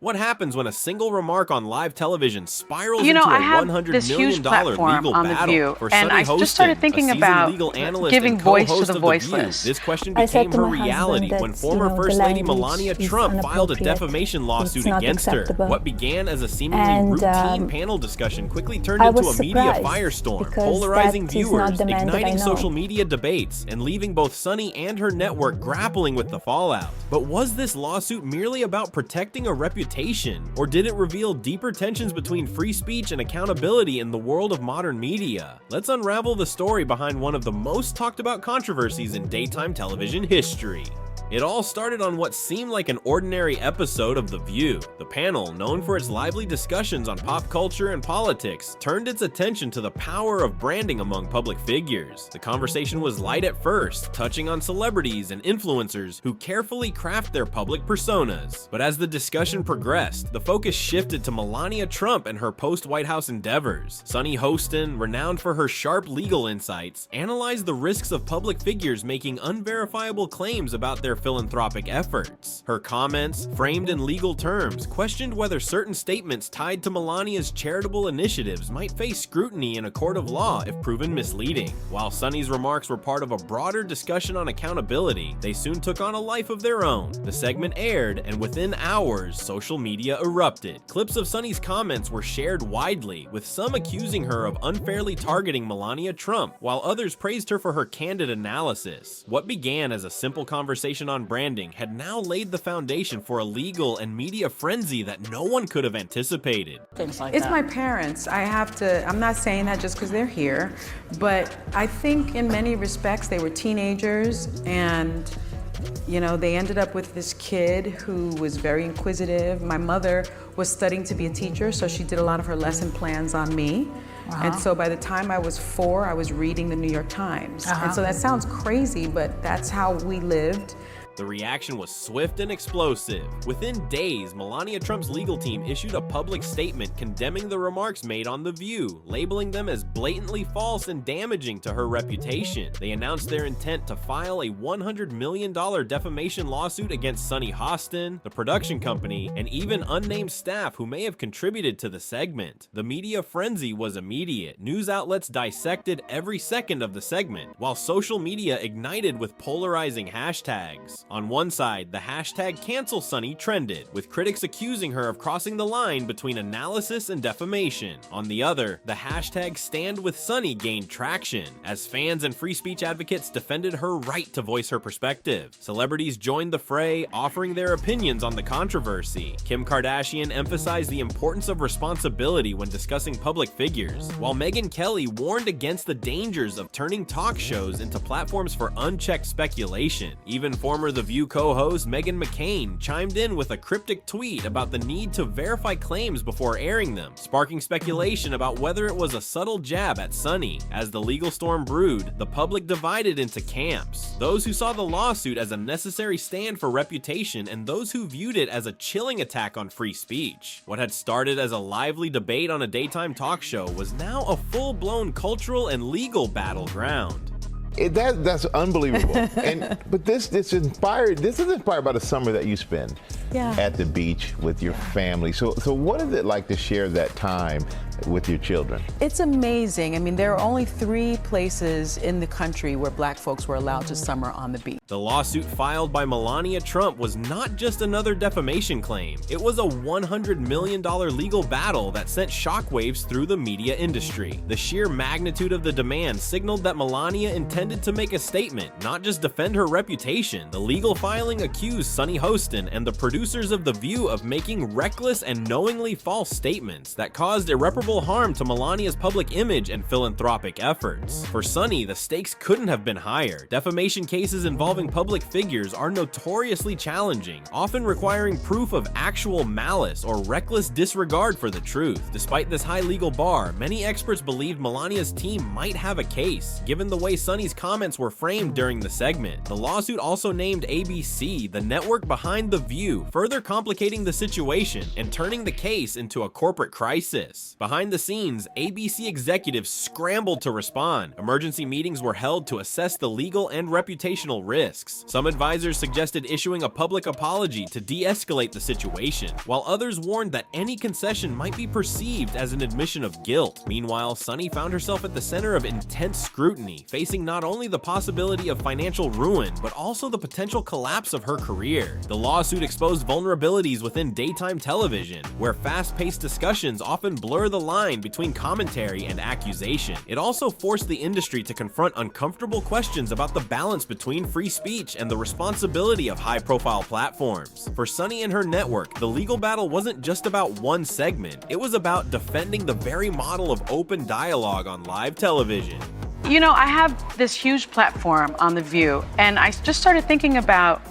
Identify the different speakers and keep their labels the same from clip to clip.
Speaker 1: What happens when a single remark on live television spirals into a $100 million legal battle? For Sunny Hostin,
Speaker 2: just started thinking about
Speaker 1: legal analyst
Speaker 2: giving
Speaker 1: and
Speaker 2: voice to
Speaker 1: co-host
Speaker 2: the
Speaker 1: of The View,
Speaker 2: voiceless.
Speaker 1: this question became her reality when former First Lady Melania Trump filed a defamation lawsuit against her. What began as a seemingly routine panel discussion quickly turned into a media firestorm, polarizing viewers, igniting social media debates, and leaving both Sunny and her network grappling with the fallout. But was this lawsuit merely about protecting a reputation, or did it reveal deeper tensions between free speech and accountability in the world of modern media? Let's unravel the story behind one of the most talked about controversies in daytime television history. It all started on what seemed like an ordinary episode of The View. The panel, known for its lively discussions on pop culture and politics, turned its attention to the power of branding among public figures. The conversation was light at first, touching on celebrities and influencers who carefully craft their public personas. But as the discussion progressed, the focus shifted to Melania Trump and her post-White House endeavors. Sunny Hostin, renowned for her sharp legal insights, analyzed the risks of public figures making unverifiable claims about their philanthropic efforts. Her comments, framed in legal terms, questioned whether certain statements tied to Melania's charitable initiatives might face scrutiny in a court of law if proven misleading. While Sunny's remarks were part of a broader discussion on accountability, they soon took on a life of their own. The segment aired, and within hours, social media erupted. Clips of Sunny's comments were shared widely, with some accusing her of unfairly targeting Melania Trump, while others praised her for her candid analysis. What began as a simple conversation on branding had now laid the foundation for a legal and media frenzy that no one could have anticipated.
Speaker 3: It's my parents. I'm not saying that just because they're here, but I think in many respects they were teenagers, and they ended up with this kid who was very inquisitive. My mother was studying to be a teacher, so she did a lot of her lesson plans on me. And so by the time I was 4, I was reading the New York Times. And so that sounds crazy, but that's how we lived.
Speaker 1: The reaction was swift and explosive. Within days, Melania Trump's legal team issued a public statement condemning the remarks made on The View, labeling them as blatantly false and damaging to her reputation. They announced their intent to file a $100 million defamation lawsuit against Sunny Hostin, the production company, and even unnamed staff who may have contributed to the segment. The media frenzy was immediate. News outlets dissected every second of the segment, while social media ignited with polarizing hashtags. On one side, the hashtag #CancelSunny trended, with critics accusing her of crossing the line between analysis and defamation. On the other, the hashtag #StandWithSunny gained traction, as fans and free speech advocates defended her right to voice her perspective. Celebrities joined the fray, offering their opinions on the controversy. Kim Kardashian emphasized the importance of responsibility when discussing public figures, while Meghan Kelly warned against the dangers of turning talk shows into platforms for unchecked speculation. Even former The View co-host Meghan McCain chimed in with a cryptic tweet about the need to verify claims before airing them, sparking speculation about whether it was a subtle jab at Sunny. As the legal storm brewed, the public divided into camps: those who saw the lawsuit as a necessary stand for reputation, and those who viewed it as a chilling attack on free speech. What had started as a lively debate on a daytime talk show was now a full-blown cultural and legal battleground.
Speaker 4: That's unbelievable. But this is inspired by the summer that you spend at the beach with your family. So what is it like to share that time with your children?
Speaker 3: It's amazing. I mean, there are only 3 places in the country where Black folks were allowed to summer on the beach.
Speaker 1: The lawsuit filed by Melania Trump was not just another defamation claim. It was a $100 million legal battle that sent shockwaves through the media industry. The sheer magnitude of the demand signaled that Melania intended to make a statement, not just defend her reputation. The legal filing accused Sunny Hostin and the producers of The View of making reckless and knowingly false statements that caused irreparable harm to Melania's public image and philanthropic efforts. For Sunny, the stakes couldn't have been higher. Defamation cases involving public figures are notoriously challenging, often requiring proof of actual malice or reckless disregard for the truth. Despite this high legal bar, many experts believed Melania's team might have a case, given the way Sunny's comments were framed during the segment. The lawsuit also named ABC, the network behind The View, further complicating the situation and turning the case into a corporate crisis. Behind Behind the scenes, ABC executives scrambled to respond. Emergency meetings were held to assess the legal and reputational risks. Some advisors suggested issuing a public apology to de-escalate the situation, while others warned that any concession might be perceived as an admission of guilt. Meanwhile, Sunny found herself at the center of intense scrutiny, facing not only the possibility of financial ruin, but also the potential collapse of her career. The lawsuit exposed vulnerabilities within daytime television, where fast-paced discussions often blur the line between commentary and accusation. It also forced the industry to confront uncomfortable questions about the balance between free speech and the responsibility of high-profile platforms. For Sunny and her network, the legal battle wasn't just about one segment. It was about defending the very model of open dialogue on live television.
Speaker 3: You know, I have this huge platform on The View, and I just started thinking about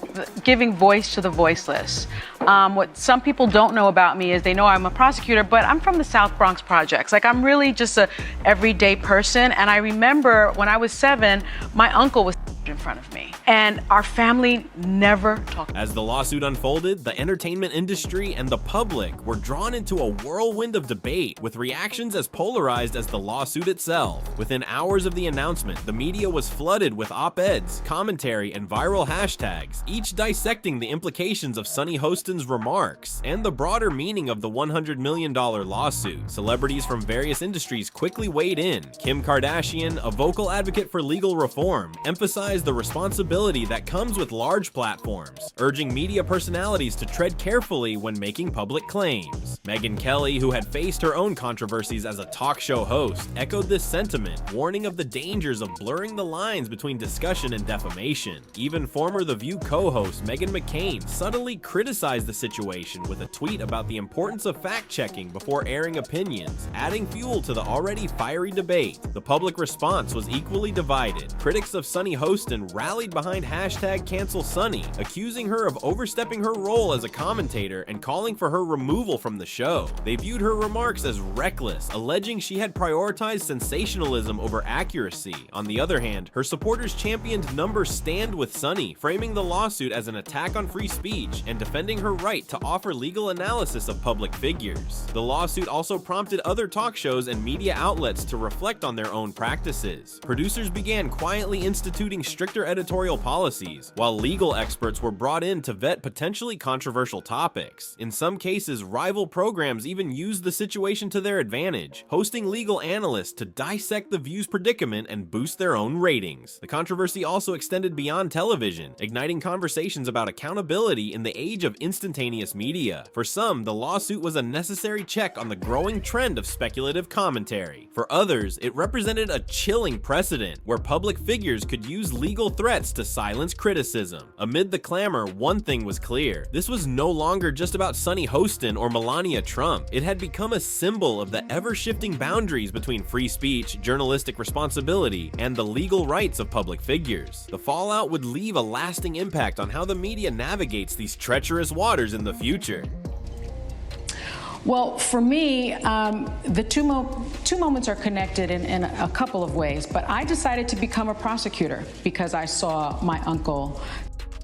Speaker 3: giving voice to the voiceless. What some people don't know about me is they know I'm a prosecutor, but I'm from the South Bronx projects. Like, I'm really just a everyday person, and I remember when I was 7, my uncle was in front of me, and our family never talked.
Speaker 1: As the lawsuit unfolded, the entertainment industry and the public were drawn into a whirlwind of debate, with reactions as polarized as the lawsuit itself. Within hours of the announcement, the media was flooded with op-eds, commentary, and viral hashtags, each dissecting the implications of Sunny Hostin's remarks and the broader meaning of the $100 million lawsuit. Celebrities from various industries quickly weighed in. Kim Kardashian, a vocal advocate for legal reform, emphasized the responsibility that comes with large platforms, urging media personalities to tread carefully when making public claims. Megyn Kelly, who had faced her own controversies as a talk show host, echoed this sentiment, warning of the dangers of blurring the lines between discussion and defamation. Even former The View co-host Meghan McCain subtly criticized the situation with a tweet about the importance of fact-checking before airing opinions, adding fuel to the already fiery debate. The public response was equally divided. Critics of Sunny Hostin rallied behind hashtag Cancel Sunny, accusing her of overstepping her role as a commentator and calling for her removal from the show. They viewed her remarks as reckless, alleging she had prioritized sensationalism over accuracy. On the other hand, her supporters championed numbers stand with Sunny, framing the lawsuit as an attack on free speech and defending her right to offer legal analysis of public figures. The lawsuit also prompted other talk shows and media outlets to reflect on their own practices. Producers began quietly instituting stricter editorial policies, while legal experts were brought in to vet potentially controversial topics. In some cases, rival programs even used the situation to their advantage, hosting legal analysts to dissect The View's predicament and boost their own ratings. The controversy also extended beyond television, igniting conversations about accountability in the age of instantaneous media. For some, the lawsuit was a necessary check on the growing trend of speculative commentary. For others, it represented a chilling precedent where public figures could use legal threats to silence criticism. Amid the clamor, one thing was clear. This was no longer just about Sunny Hostin or Melania Trump. It had become a symbol of the ever-shifting boundaries between free speech, journalistic responsibility, and the legal rights of public figures. The fallout would leave a lasting impact on how the media navigates these treacherous waters in the future.
Speaker 3: Well, for me, the two moments are connected in a couple of ways, but I decided to become a prosecutor because I saw my uncle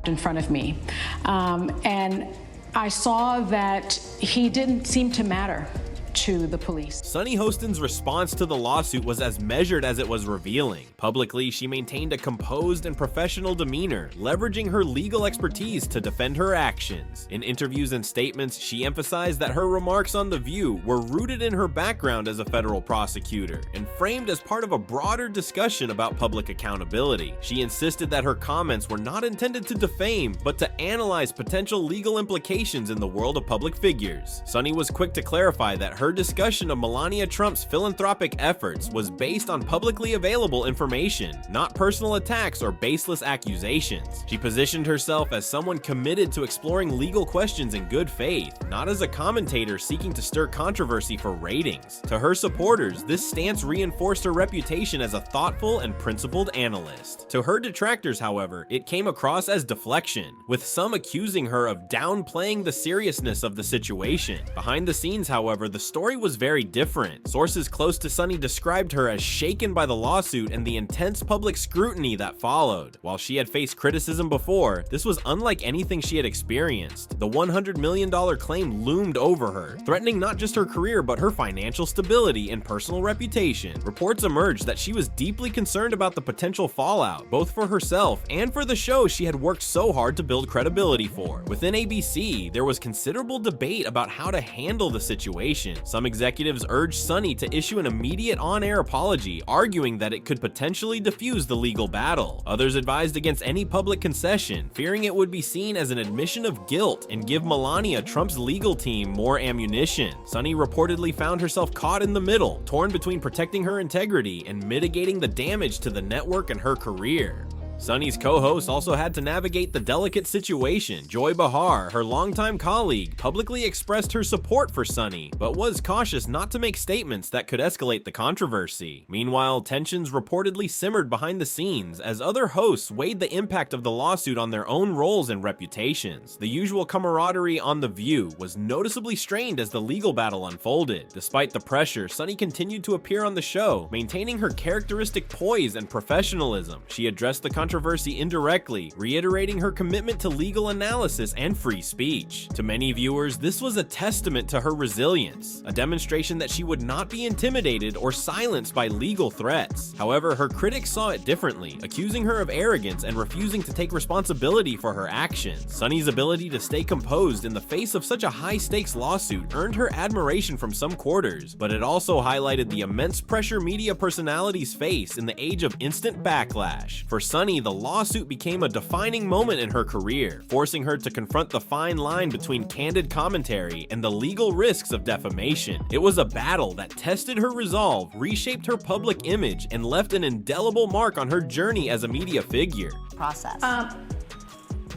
Speaker 3: in front of me. And I saw that he didn't seem to matter to the police.
Speaker 1: Sunny Hostin's response to the lawsuit was as measured as it was revealing. Publicly, she maintained a composed and professional demeanor, leveraging her legal expertise to defend her actions. In interviews and statements, she emphasized that her remarks on The View were rooted in her background as a federal prosecutor and framed as part of a broader discussion about public accountability. She insisted that her comments were not intended to defame, but to analyze potential legal implications in the world of public figures. Sunny was quick to clarify that her discussion of Melania Trump's philanthropic efforts was based on publicly available information, not personal attacks or baseless accusations. She positioned herself as someone committed to exploring legal questions in good faith, not as a commentator seeking to stir controversy for ratings. To her supporters, this stance reinforced her reputation as a thoughtful and principled analyst. To her detractors, however, it came across as deflection, with some accusing her of downplaying the seriousness of the situation. Behind the scenes, however, the story was very different. Sources close to Sunny described her as shaken by the lawsuit and the intense public scrutiny that followed. While she had faced criticism before, this was unlike anything she had experienced. The $100 million claim loomed over her, threatening not just her career but her financial stability and personal reputation. Reports emerged that she was deeply concerned about the potential fallout, both for herself and for the show she had worked so hard to build credibility for. Within ABC, there was considerable debate about how to handle the situation. Some executives urged Sunny to issue an immediate on-air apology, arguing that it could potentially defuse the legal battle. Others advised against any public concession, fearing it would be seen as an admission of guilt and give Melania Trump's legal team more ammunition. Sunny reportedly found herself caught in the middle, torn between protecting her integrity and mitigating the damage to the network and her career. Sunny's co-host also had to navigate the delicate situation. Joy Behar, her longtime colleague, publicly expressed her support for Sunny, but was cautious not to make statements that could escalate the controversy. Meanwhile, tensions reportedly simmered behind the scenes as other hosts weighed the impact of the lawsuit on their own roles and reputations. The usual camaraderie on The View was noticeably strained as the legal battle unfolded. Despite the pressure, Sunny continued to appear on the show, maintaining her characteristic poise and professionalism. She addressed the controversy indirectly, reiterating her commitment to legal analysis and free speech. To many viewers, this was a testament to her resilience, a demonstration that she would not be intimidated or silenced by legal threats. However, her critics saw it differently, accusing her of arrogance and refusing to take responsibility for her actions. Sunny's ability to stay composed in the face of such a high-stakes lawsuit earned her admiration from some quarters, but it also highlighted the immense pressure media personalities face in the age of instant backlash. For Sunny, the lawsuit became a defining moment in her career, forcing her to confront the fine line between candid commentary and the legal risks of defamation. It was a battle that tested her resolve, reshaped her public image, and left an indelible mark on her journey as a media figure.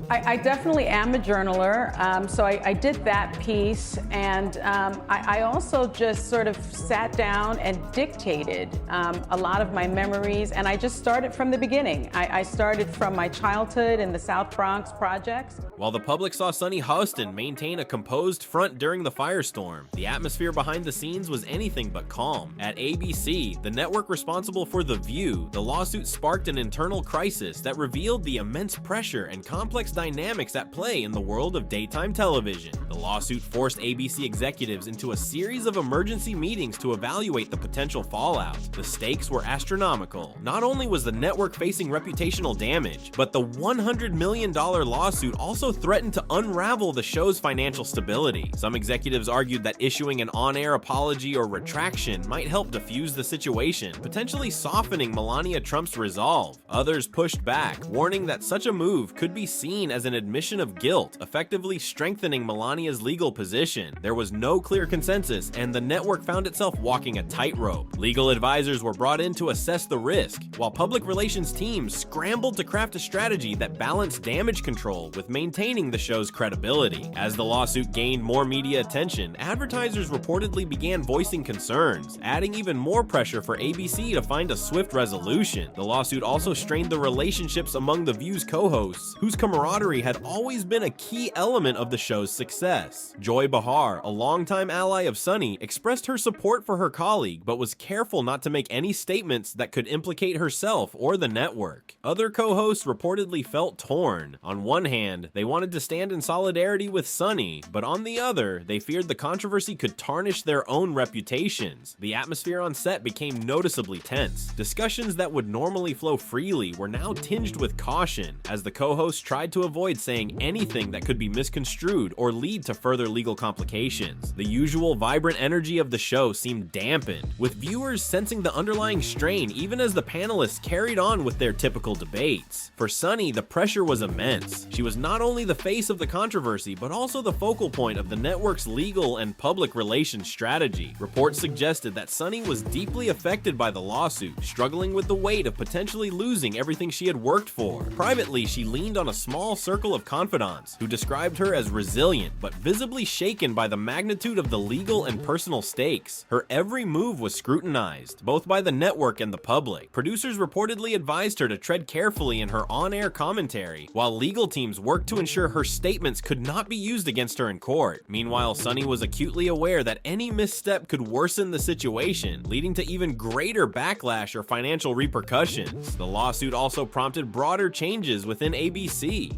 Speaker 3: I definitely am a journaler, so I did that piece, and I also just sort of sat down and dictated a lot of my memories, and I just started from the beginning. I started from my childhood in the South Bronx projects.
Speaker 1: While the public saw Sunny Hostin maintain a composed front during the firestorm, the atmosphere behind the scenes was anything but calm. At ABC, the network responsible for The View, the lawsuit sparked an internal crisis that revealed the immense pressure and complex dynamics at play in the world of daytime television. The lawsuit forced ABC executives into a series of emergency meetings to evaluate the potential fallout. The stakes were astronomical. Not only was the network facing reputational damage, but the $100 million lawsuit also threatened to unravel the show's financial stability. Some executives argued that issuing an on-air apology or retraction might help diffuse the situation, potentially softening Melania Trump's resolve. Others pushed back, warning that such a move could be seen as an admission of guilt, effectively strengthening Melania's legal position. There was no clear consensus, and the network found itself walking a tightrope. Legal advisors were brought in to assess the risk, while public relations teams scrambled to craft a strategy that balanced damage control with maintaining the show's credibility. As the lawsuit gained more media attention, advertisers reportedly began voicing concerns, adding even more pressure for ABC to find a swift resolution. The lawsuit also strained the relationships among The View's co-hosts, whose camaraderie had always been a key element of the show's success. Joy Behar, a longtime ally of Sunny, expressed her support for her colleague, but was careful not to make any statements that could implicate herself or the network. Other co-hosts reportedly felt torn. On one hand, they wanted to stand in solidarity with Sunny, but on the other, they feared the controversy could tarnish their own reputations. The atmosphere on set became noticeably tense. Discussions that would normally flow freely were now tinged with caution, as the co-hosts tried to avoid saying anything that could be misconstrued or lead to further legal complications. The usual vibrant energy of the show seemed dampened, with viewers sensing the underlying strain even as the panelists carried on with their typical debates. For Sunny, the pressure was immense. She was not only the face of the controversy, but also the focal point of the network's legal and public relations strategy. Reports suggested that Sunny was deeply affected by the lawsuit, struggling with the weight of potentially losing everything she had worked for. Privately, she leaned on a small small circle of confidants, who described her as resilient but visibly shaken by the magnitude of the legal and personal stakes. Her every move was scrutinized, both by the network and the public. Producers reportedly advised her to tread carefully in her on-air commentary, while legal teams worked to ensure her statements could not be used against her in court. Meanwhile, Sunny was acutely aware that any misstep could worsen the situation, leading to even greater backlash or financial repercussions. The lawsuit also prompted broader changes within ABC.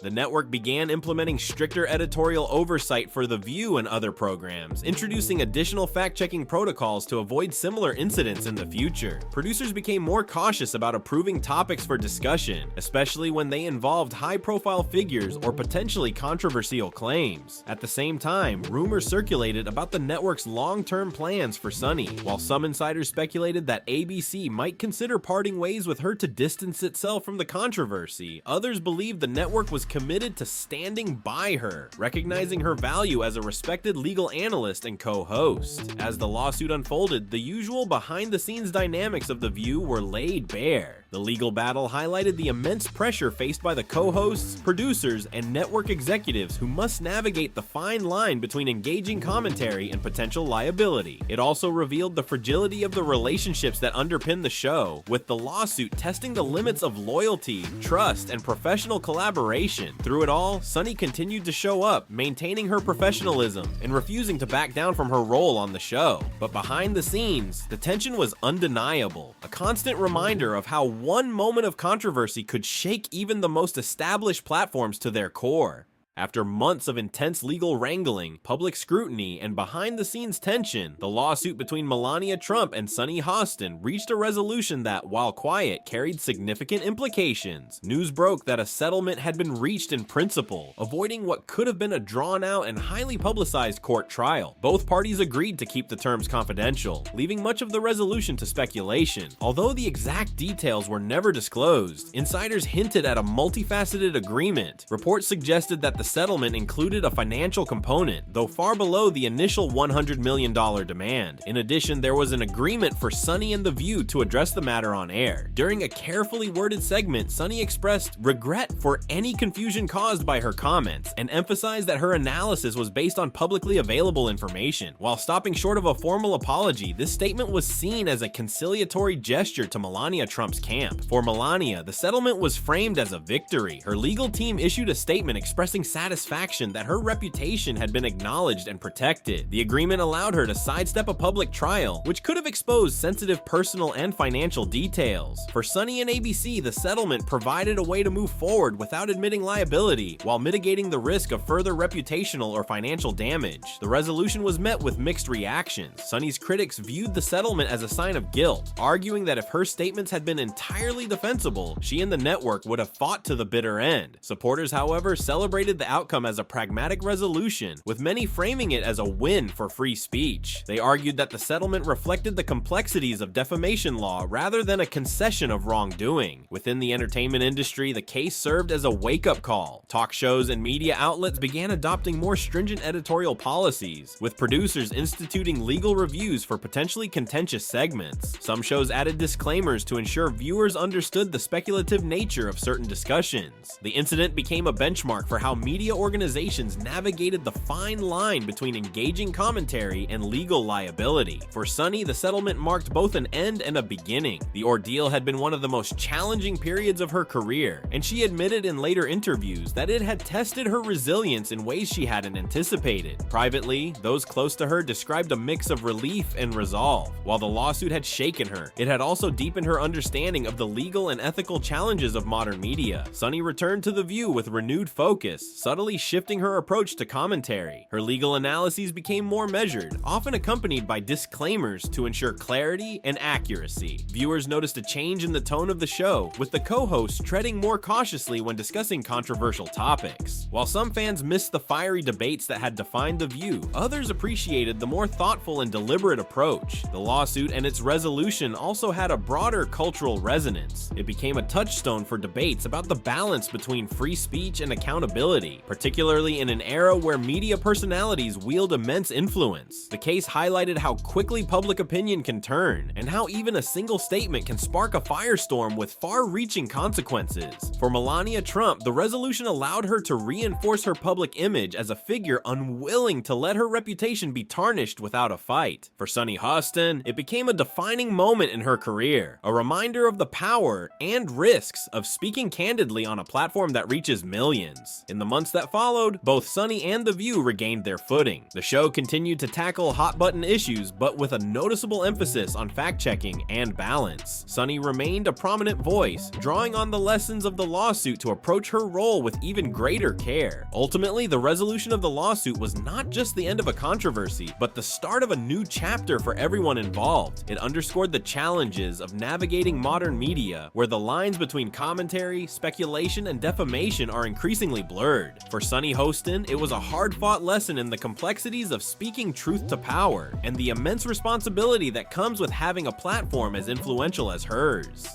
Speaker 1: The network began implementing stricter editorial oversight for The View and other programs, introducing additional fact-checking protocols to avoid similar incidents in the future. Producers became more cautious about approving topics for discussion, especially when they involved high-profile figures or potentially controversial claims. At the same time, rumors circulated about the network's long-term plans for Sunny. While some insiders speculated that ABC might consider parting ways with her to distance itself from the controversy, others believed the network was committed to standing by her, recognizing her value as a respected legal analyst and co-host. As the lawsuit unfolded, the usual behind-the-scenes dynamics of The View were laid bare. The legal battle highlighted the immense pressure faced by the co-hosts, producers, and network executives who must navigate the fine line between engaging commentary and potential liability. It also revealed the fragility of the relationships that underpin the show, with the lawsuit testing the limits of loyalty, trust, and professional collaboration. Through it all, Sunny continued to show up, maintaining her professionalism and refusing to back down from her role on the show. But behind the scenes, the tension was undeniable, a constant reminder of how one moment of controversy could shake even the most established platforms to their core. After months of intense legal wrangling, public scrutiny, and behind-the-scenes tension, the lawsuit between Melania Trump and Sunny Hostin reached a resolution that, while quiet, carried significant implications. News broke that a settlement had been reached in principle, avoiding what could have been a drawn-out and highly publicized court trial. Both parties agreed to keep the terms confidential, leaving much of the resolution to speculation. Although the exact details were never disclosed, insiders hinted at a multifaceted agreement. Reports suggested that the settlement included a financial component, though far below the initial $100 million demand. In addition, there was an agreement for Sunny and The View to address the matter on air. During a carefully worded segment, Sunny expressed regret for any confusion caused by her comments and emphasized that her analysis was based on publicly available information. While stopping short of a formal apology, this statement was seen as a conciliatory gesture to Melania Trump's camp. For Melania, the settlement was framed as a victory. Her legal team issued a statement expressing satisfaction that her reputation had been acknowledged and protected. The agreement allowed her to sidestep a public trial, which could have exposed sensitive personal and financial details. For Sunny and ABC, the settlement provided a way to move forward without admitting liability, while mitigating the risk of further reputational or financial damage. The resolution was met with mixed reactions. Sunny's critics viewed the settlement as a sign of guilt, arguing that if her statements had been entirely defensible, she and the network would have fought to the bitter end. Supporters, however, celebrated the outcome as a pragmatic resolution, with many framing it as a win for free speech. They argued that the settlement reflected the complexities of defamation law rather than a concession of wrongdoing. Within the entertainment industry, the case served as a wake-up call. Talk shows and media outlets began adopting more stringent editorial policies, with producers instituting legal reviews for potentially contentious segments. Some shows added disclaimers to ensure viewers understood the speculative nature of certain discussions. The incident became a benchmark for how media organizations navigated the fine line between engaging commentary and legal liability. For Sunny, the settlement marked both an end and a beginning. The ordeal had been one of the most challenging periods of her career, and she admitted in later interviews that it had tested her resilience in ways she hadn't anticipated. Privately, those close to her described a mix of relief and resolve. While the lawsuit had shaken her, it had also deepened her understanding of the legal and ethical challenges of modern media. Sunny returned to The View with renewed focus, subtly shifting her approach to commentary. Her legal analyses became more measured, often accompanied by disclaimers to ensure clarity and accuracy. Viewers noticed a change in the tone of the show, with the co-hosts treading more cautiously when discussing controversial topics. While some fans missed the fiery debates that had defined The View, others appreciated the more thoughtful and deliberate approach. The lawsuit and its resolution also had a broader cultural resonance. It became a touchstone for debates about the balance between free speech and accountability. credibility, particularly in an era where media personalities wield immense influence. The case highlighted how quickly public opinion can turn, and how even a single statement can spark a firestorm with far-reaching consequences. For Melania Trump, the resolution allowed her to reinforce her public image as a figure unwilling to let her reputation be tarnished without a fight. For Sunny Hostin, it became a defining moment in her career, a reminder of the power and risks of speaking candidly on a platform that reaches millions. In the months that followed, both Sunny and The View regained their footing. The show continued to tackle hot-button issues, but with a noticeable emphasis on fact-checking and balance. Sunny remained a prominent voice, drawing on the lessons of the lawsuit to approach her role with even greater care. Ultimately, the resolution of the lawsuit was not just the end of a controversy, but the start of a new chapter for everyone involved. It underscored the challenges of navigating modern media, where the lines between commentary, speculation, and defamation are increasingly blurred. For Sunny Hostin, it was a hard-fought lesson in the complexities of speaking truth to power, and the immense responsibility that comes with having a platform as influential as hers.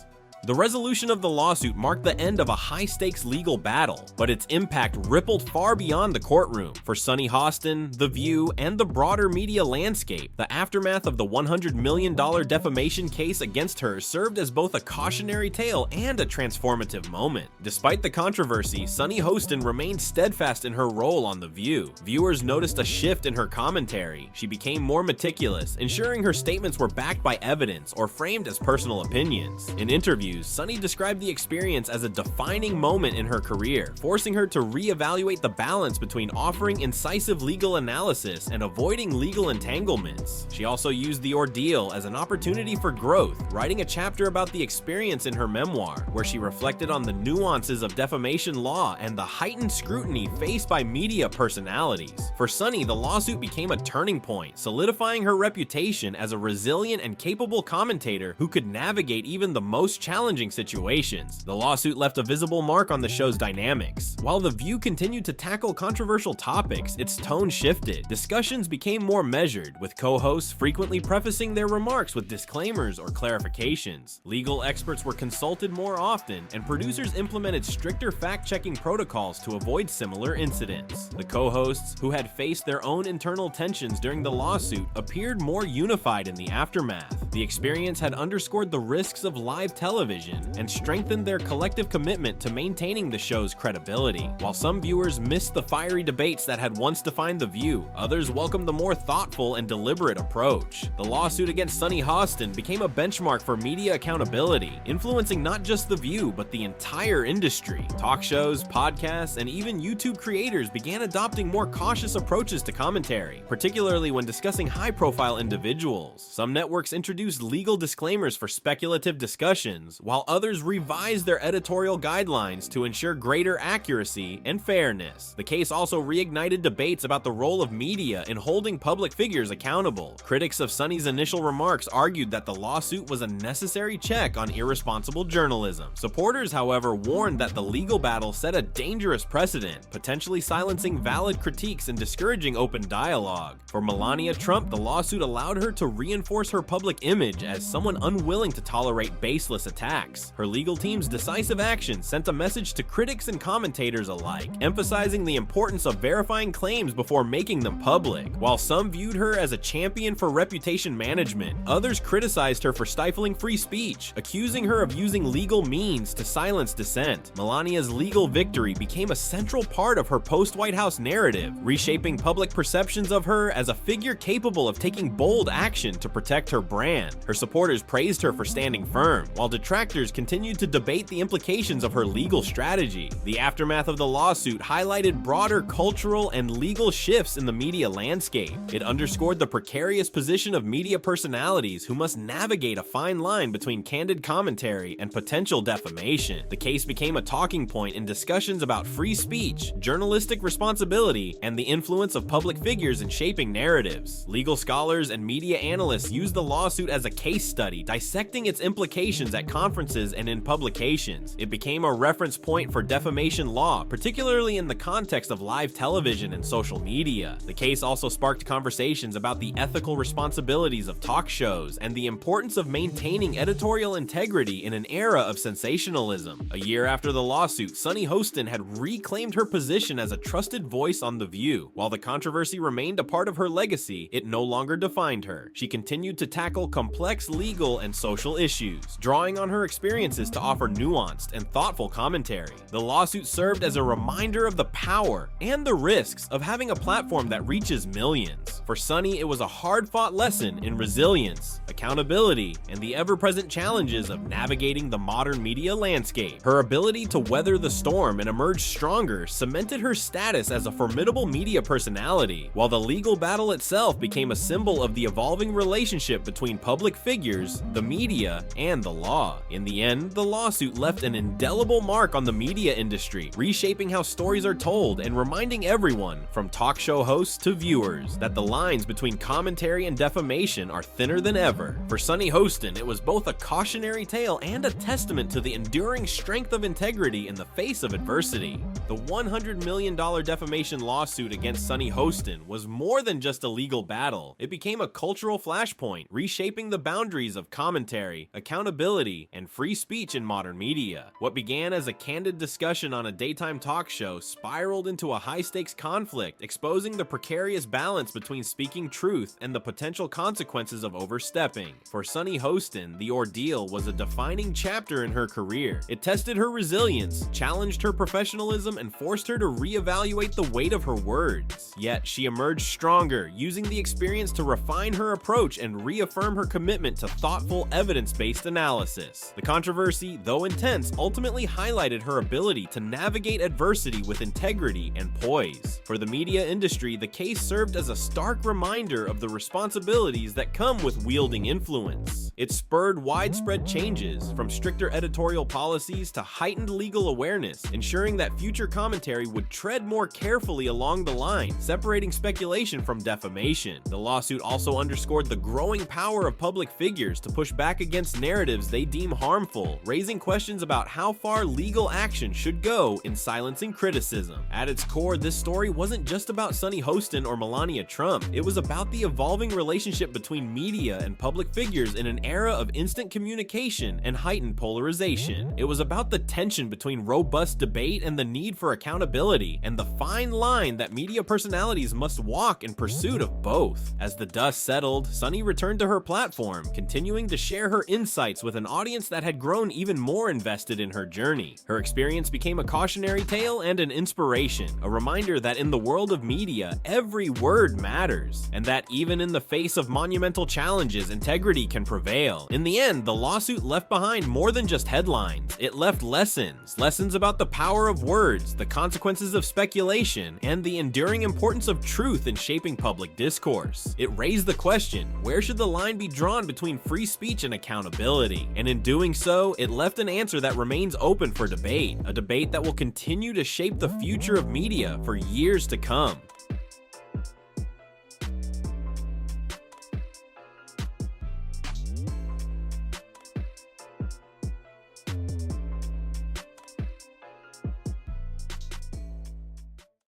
Speaker 1: The resolution of the lawsuit marked the end of a high-stakes legal battle, but its impact rippled far beyond the courtroom. For Sunny Hostin, The View, and the broader media landscape, the aftermath of the $100 million defamation case against her served as both a cautionary tale and a transformative moment. Despite the controversy, Sunny Hostin remained steadfast in her role on The View. Viewers noticed a shift in her commentary. She became more meticulous, ensuring her statements were backed by evidence or framed as personal opinions. In interviews, Sunny described the experience as a defining moment in her career, forcing her to reevaluate the balance between offering incisive legal analysis and avoiding legal entanglements. She also used the ordeal as an opportunity for growth, writing a chapter about the experience in her memoir, where she reflected on the nuances of defamation law and the heightened scrutiny faced by media personalities. For Sunny, the lawsuit became a turning point, solidifying her reputation as a resilient and capable commentator who could navigate even the most challenging situations. The lawsuit left a visible mark on the show's dynamics. While The View continued to tackle controversial topics, its tone shifted. Discussions became more measured, with co-hosts frequently prefacing their remarks with disclaimers or clarifications. Legal experts were consulted more often, and producers implemented stricter fact-checking protocols to avoid similar incidents. The co-hosts, who had faced their own internal tensions during the lawsuit, appeared more unified in the aftermath. The experience had underscored the risks of live television and strengthened their collective commitment to maintaining the show's credibility. While some viewers missed the fiery debates that had once defined The View, others welcomed the more thoughtful and deliberate approach. The lawsuit against Sunny Hostin became a benchmark for media accountability, influencing not just The View, but the entire industry. Talk shows, podcasts, and even YouTube creators began adopting more cautious approaches to commentary, particularly when discussing high-profile individuals. Some networks introduced legal disclaimers for speculative discussions, while others revised their editorial guidelines to ensure greater accuracy and fairness. The case also reignited debates about the role of media in holding public figures accountable. Critics of Sunny's initial remarks argued that the lawsuit was a necessary check on irresponsible journalism. Supporters, however, warned that the legal battle set a dangerous precedent, potentially silencing valid critiques and discouraging open dialogue. For Melania Trump, the lawsuit allowed her to reinforce her public image as someone unwilling to tolerate baseless attacks. Her legal team's decisive action sent a message to critics and commentators alike, emphasizing the importance of verifying claims before making them public. While some viewed her as a champion for reputation management, others criticized her for stifling free speech, accusing her of using legal means to silence dissent. Melania's legal victory became a central part of her post-White House narrative, reshaping public perceptions of her as a figure capable of taking bold action to protect her brand. Her supporters praised her for standing firm, while detractors continued to debate the implications of her legal strategy. The aftermath of the lawsuit highlighted broader cultural and legal shifts in the media landscape. It underscored the precarious position of media personalities who must navigate a fine line between candid commentary and potential defamation. The case became a talking point in discussions about free speech, journalistic responsibility, and the influence of public figures in shaping narratives. Legal scholars and media analysts used the lawsuit as a case study, dissecting its implications at conferences and in publications. It became a reference point for defamation law, particularly in the context of live television and social media. The case also sparked conversations about the ethical responsibilities of talk shows and the importance of maintaining editorial integrity in an era of sensationalism. A year after the lawsuit, Sunny Hostin had reclaimed her position as a trusted voice on The View. While the controversy remained a part of her legacy, it no longer defined her. She continued to tackle complex legal and social issues, drawing on her experiences to offer nuanced and thoughtful commentary. The lawsuit served as a reminder of the power and the risks of having a platform that reaches millions. For Sunny, it was a hard-fought lesson in resilience, accountability, and the ever-present challenges of navigating the modern media landscape. Her ability to weather the storm and emerge stronger cemented her status as a formidable media personality, while the legal battle itself became a symbol of the evolving relationship between public figures, the media, and the law. In the end, the lawsuit left an indelible mark on the media industry, reshaping how stories are told and reminding everyone, from talk show hosts to viewers, that the lines between commentary and defamation are thinner than ever. For Sunny Hostin, it was both a cautionary tale and a testament to the enduring strength of integrity in the face of adversity. The $100 million defamation lawsuit against Sunny Hostin was more than just a legal battle. It became a cultural flashpoint, reshaping the boundaries of commentary, accountability, and free speech in modern media. What began as a candid discussion on a daytime talk show spiraled into a high-stakes conflict, exposing the precarious balance between speaking truth and the potential consequences of overstepping. For Sunny Hostin, the ordeal was a defining chapter in her career. It tested her resilience, challenged her professionalism, and forced her to reevaluate the weight of her words. Yet, she emerged stronger, using the experience to refine her approach and reaffirm her commitment to thoughtful, evidence-based analysis. The controversy, though intense, ultimately highlighted her ability to navigate adversity with integrity and poise. For the media industry, the case served as a stark reminder of the responsibilities that come with wielding influence. It spurred widespread changes, from stricter editorial policies to heightened legal awareness, ensuring that future commentary would tread more carefully along the line, separating speculation from defamation. The lawsuit also underscored the growing power of public figures to push back against narratives they deem harmful, raising questions about how far legal action should go in silencing criticism. At its core, this story wasn't just about Sunny Hostin or Melania Trump. It was about the evolving relationship between media and public figures in an era of instant communication and heightened polarization. It was about the tension between robust debate and the need for accountability, and the fine line that media personalities must walk in pursuit of both. As the dust settled, Sunny returned to her platform, continuing to share her insights with an audience that had grown even more invested in her journey. Her experience became a cautionary tale and an inspiration, a reminder that in the world of media, every word matters, and that even in the face of monumental challenges, integrity can prevail. In the end, the lawsuit left behind more than just headlines. It left lessons about the power of words, the consequences of speculation, and the enduring importance of truth in shaping public discourse. It raised the question, where should the line be drawn between free speech and accountability? And in doing so, it left an answer that remains open for debate, a debate that will continue to shape the future of media for years to come.